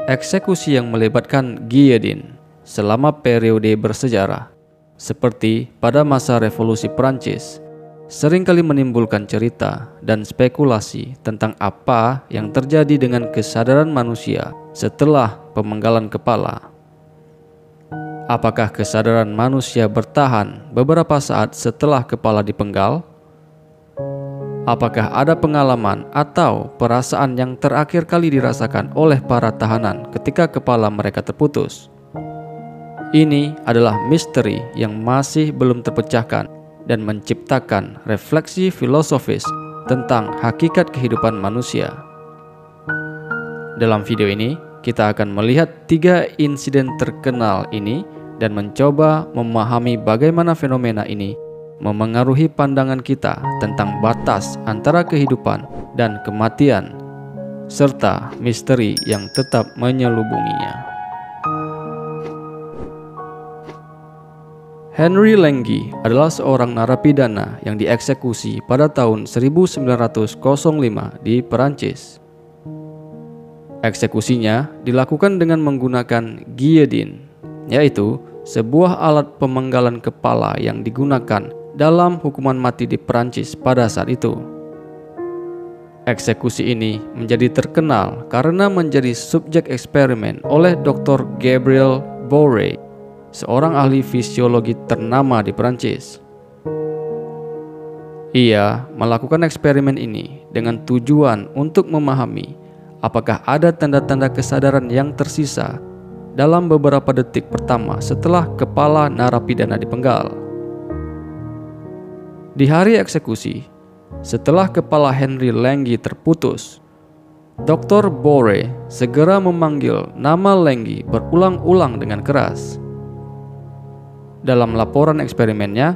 eksekusi yang melibatkan guillotine selama periode bersejarah, seperti pada masa Revolusi Prancis, seringkali menimbulkan cerita dan spekulasi tentang apa yang terjadi dengan kesadaran manusia setelah pemenggalan kepala. Apakah kesadaran manusia bertahan beberapa saat setelah kepala dipenggal? Apakah ada pengalaman atau perasaan yang terakhir kali dirasakan oleh para tahanan ketika kepala mereka terputus? Ini adalah misteri yang masih belum terpecahkan dan menciptakan refleksi filosofis tentang hakikat kehidupan manusia. Dalam video ini, kita akan melihat 3 insiden terkenal ini dan mencoba memahami bagaimana fenomena ini memengaruhi pandangan kita tentang batas antara kehidupan dan kematian, serta misteri yang tetap menyelubunginya. Henry Lange adalah seorang narapidana yang dieksekusi pada tahun 1905 di Perancis. Eksekusinya dilakukan dengan menggunakan guillotine, yaitu sebuah alat pemenggalan kepala yang digunakan dalam hukuman mati di Perancis pada saat itu. Eksekusi ini menjadi terkenal karena menjadi subjek eksperimen oleh Dr. Gabriel Bouret, seorang ahli fisiologi ternama di Perancis. Ia melakukan eksperimen ini dengan tujuan untuk memahami apakah ada tanda-tanda kesadaran yang tersisa dalam beberapa detik pertama setelah kepala narapidana dipenggal. Di hari eksekusi, setelah kepala Henry Lange terputus, Dr. Bouret segera memanggil nama Lange berulang-ulang dengan keras. Dalam laporan eksperimennya,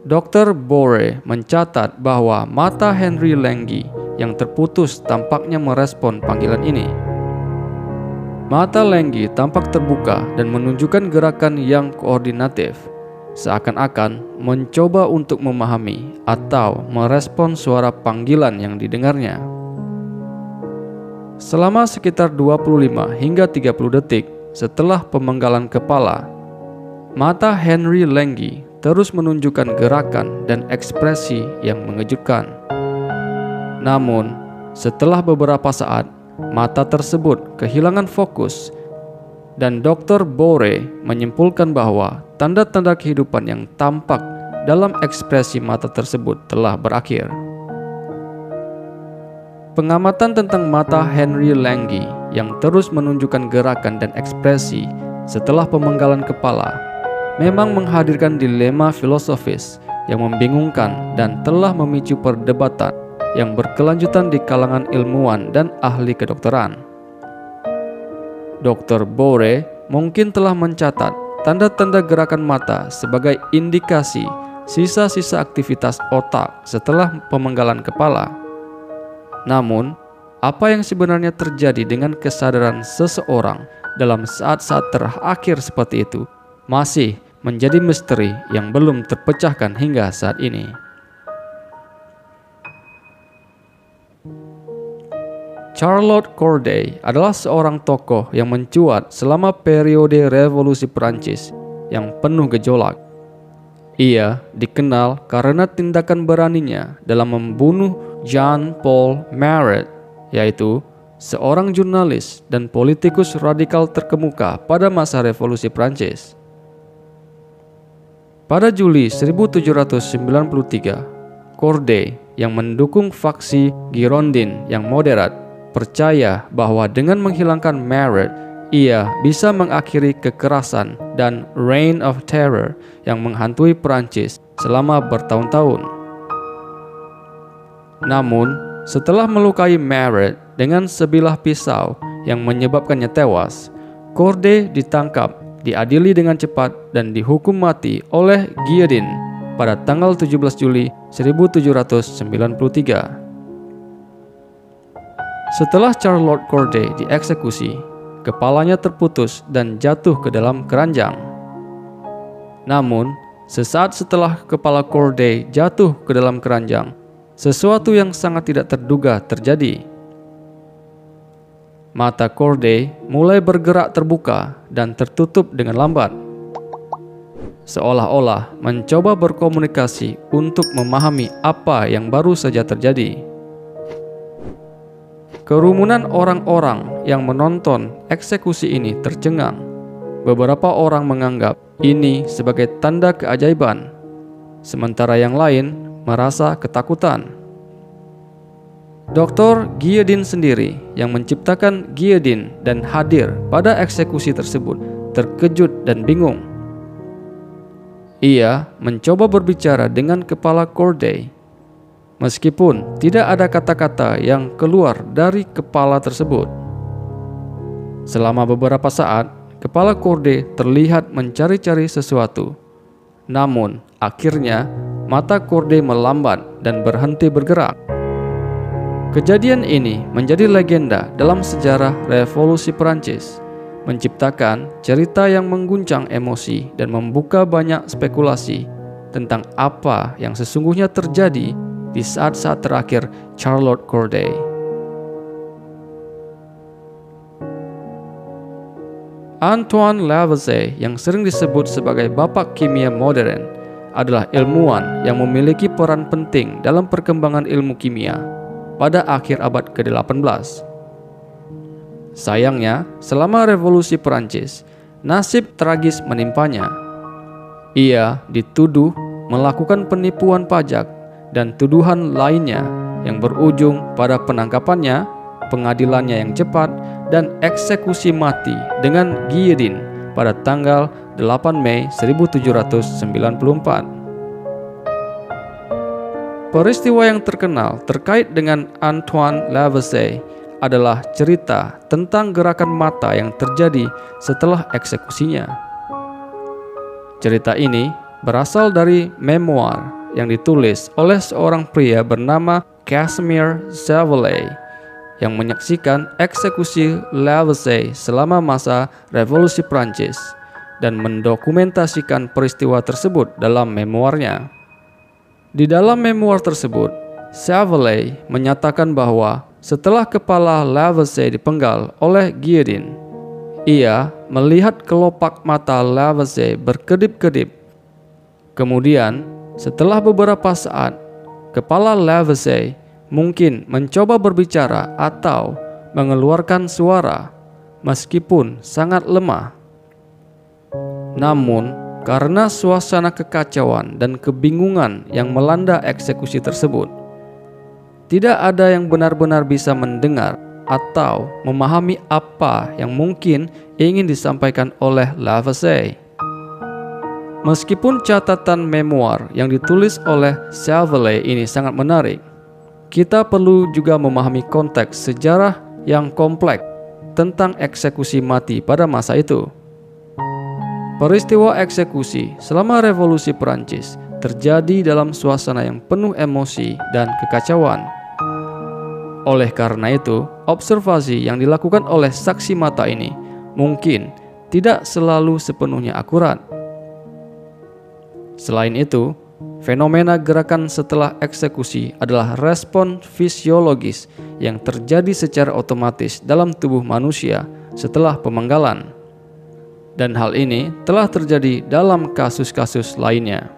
Dr. Bouret mencatat bahwa mata Henry Lange yang terputus tampaknya merespon panggilan ini. Mata Lange tampak terbuka dan menunjukkan gerakan yang koordinatif, seakan-akan mencoba untuk memahami atau merespon suara panggilan yang didengarnya. Selama sekitar 25 hingga 30 detik setelah pemenggalan kepala, mata Henry Lange terus menunjukkan gerakan dan ekspresi yang mengejutkan. Namun, setelah beberapa saat, mata tersebut kehilangan fokus dan Dr. Bouret menyimpulkan bahwa tanda-tanda kehidupan yang tampak dalam ekspresi mata tersebut telah berakhir. Pengamatan tentang mata Henry Lange yang terus menunjukkan gerakan dan ekspresi setelah pemenggalan kepala memang menghadirkan dilema filosofis yang membingungkan dan telah memicu perdebatan yang berkelanjutan di kalangan ilmuwan dan ahli kedokteran. Dr. Bouret mungkin telah mencatat tanda-tanda gerakan mata sebagai indikasi sisa-sisa aktivitas otak setelah pemenggalan kepala. Namun, apa yang sebenarnya terjadi dengan kesadaran seseorang dalam saat-saat terakhir seperti itu masih menjadi misteri yang belum terpecahkan hingga saat ini. Charlotte Corday adalah seorang tokoh yang mencuat selama periode Revolusi Prancis yang penuh gejolak. Ia dikenal karena tindakan beraninya dalam membunuh Jean-Paul Marat, yaitu seorang jurnalis dan politikus radikal terkemuka pada masa Revolusi Prancis. Pada Juli 1793, Corday yang mendukung faksi Girondin yang moderat percaya bahwa dengan menghilangkan Marat, ia bisa mengakhiri kekerasan dan Reign of Terror yang menghantui Perancis selama bertahun-tahun. Namun, setelah melukai Marat dengan sebilah pisau yang menyebabkannya tewas, Corday ditangkap, diadili dengan cepat dan dihukum mati oleh guillotine pada tanggal 17 Juli 1793. Setelah Charlotte Corday dieksekusi, kepalanya terputus dan jatuh ke dalam keranjang. Namun, sesaat setelah kepala Corday jatuh ke dalam keranjang, sesuatu yang sangat tidak terduga terjadi. mata Corday mulai bergerak terbuka dan tertutup dengan lambat, seolah-olah mencoba berkomunikasi untuk memahami apa yang baru saja terjadi. Kerumunan orang-orang yang menonton eksekusi ini tercengang. Beberapa orang menganggap ini sebagai tanda keajaiban, sementara yang lain merasa ketakutan. Dr. Guillotine sendiri yang menciptakan guillotine dan hadir pada eksekusi tersebut terkejut dan bingung. Ia mencoba berbicara dengan kepala Corday, meskipun tidak ada kata-kata yang keluar dari kepala tersebut. Selama beberapa saat, kepala Corday terlihat mencari-cari sesuatu. Namun, akhirnya mata Corday melambat dan berhenti bergerak. Kejadian ini menjadi legenda dalam sejarah Revolusi Perancis, menciptakan cerita yang mengguncang emosi dan membuka banyak spekulasi tentang apa yang sesungguhnya terjadi di saat-saat terakhir Charlotte Corday. Antoine Lavoisier, yang sering disebut sebagai bapak kimia modern, adalah ilmuwan yang memiliki peran penting dalam perkembangan ilmu kimia pada akhir abad ke-18. Sayangnya, selama Revolusi Perancis, nasib tragis menimpanya. Ia dituduh melakukan penipuan pajak dan tuduhan lainnya yang berujung pada penangkapannya, pengadilannya yang cepat, dan eksekusi mati dengan guillotine pada tanggal 8 Mei 1794. Peristiwa yang terkenal terkait dengan Antoine Lavoisier adalah cerita tentang gerakan mata yang terjadi setelah eksekusinya. Cerita ini berasal dari memoir yang ditulis oleh seorang pria bernama Casimir Chevalier yang menyaksikan eksekusi Lavoisier selama masa Revolusi Prancis dan mendokumentasikan peristiwa tersebut dalam memoirnya. Di dalam memoir tersebut, Chevalier menyatakan bahwa setelah kepala Lavoisier dipenggal oleh guillotine, ia melihat kelopak mata Lavoisier berkedip-kedip. Kemudian, setelah beberapa saat, kepala Lavoisier mungkin mencoba berbicara atau mengeluarkan suara, meskipun sangat lemah. Namun, karena suasana kekacauan dan kebingungan yang melanda eksekusi tersebut, tidak ada yang benar-benar bisa mendengar atau memahami apa yang mungkin ingin disampaikan oleh Lavoisier. Meskipun catatan memoir yang ditulis oleh Chevalier ini sangat menarik, kita perlu juga memahami konteks sejarah yang kompleks tentang eksekusi mati pada masa itu. Peristiwa eksekusi selama Revolusi Perancis terjadi dalam suasana yang penuh emosi dan kekacauan. Oleh karena itu, observasi yang dilakukan oleh saksi mata ini mungkin tidak selalu sepenuhnya akurat. Selain itu, fenomena gerakan setelah eksekusi adalah respon fisiologis yang terjadi secara otomatis dalam tubuh manusia setelah pemenggalan. Dan hal ini telah terjadi dalam kasus-kasus lainnya.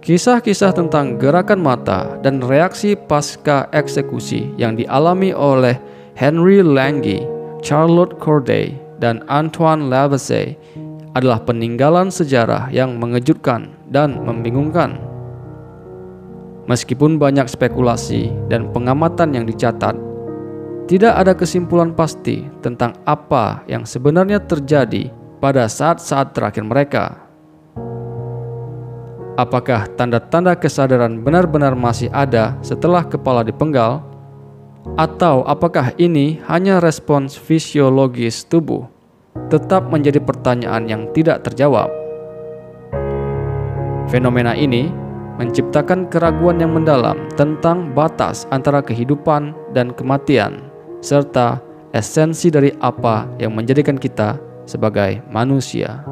Kisah-kisah tentang gerakan mata dan reaksi pasca eksekusi yang dialami oleh Henry Lange, Charlotte Corday, dan Antoine Lavoisier adalah peninggalan sejarah yang mengejutkan dan membingungkan. Meskipun banyak spekulasi dan pengamatan yang dicatat, tidak ada kesimpulan pasti tentang apa yang sebenarnya terjadi pada saat-saat terakhir mereka. Apakah tanda-tanda kesadaran benar-benar masih ada setelah kepala dipenggal? Atau apakah ini hanya respons fisiologis tubuh? Tetap menjadi pertanyaan yang tidak terjawab. Fenomena ini menciptakan keraguan yang mendalam tentang batas antara kehidupan dan kematian, serta esensi dari apa yang menjadikan kita sebagai manusia.